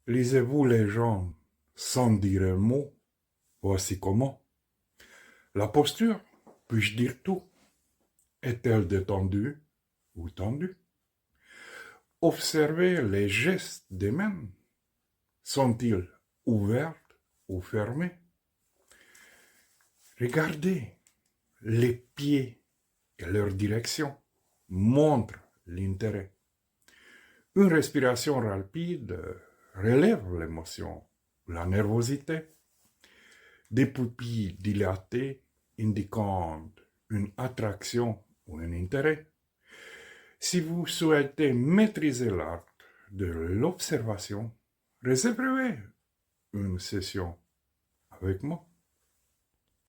Lisez-vous les gens sans dire un mot? Voici comment. La posture, puis-je dire tout? Est-elle détendue ou tendue? Observez les gestes des mains. Sont-ils ouverts ou fermés? Regardez les pieds et leur direction montrent l'intérêt. Une respiration rapide relève l'émotion, la nervosité. Des pupilles dilatées indiquant une attraction ou un intérêt. Si vous souhaitez maîtriser l'art de l'observation, réservez une session avec moi.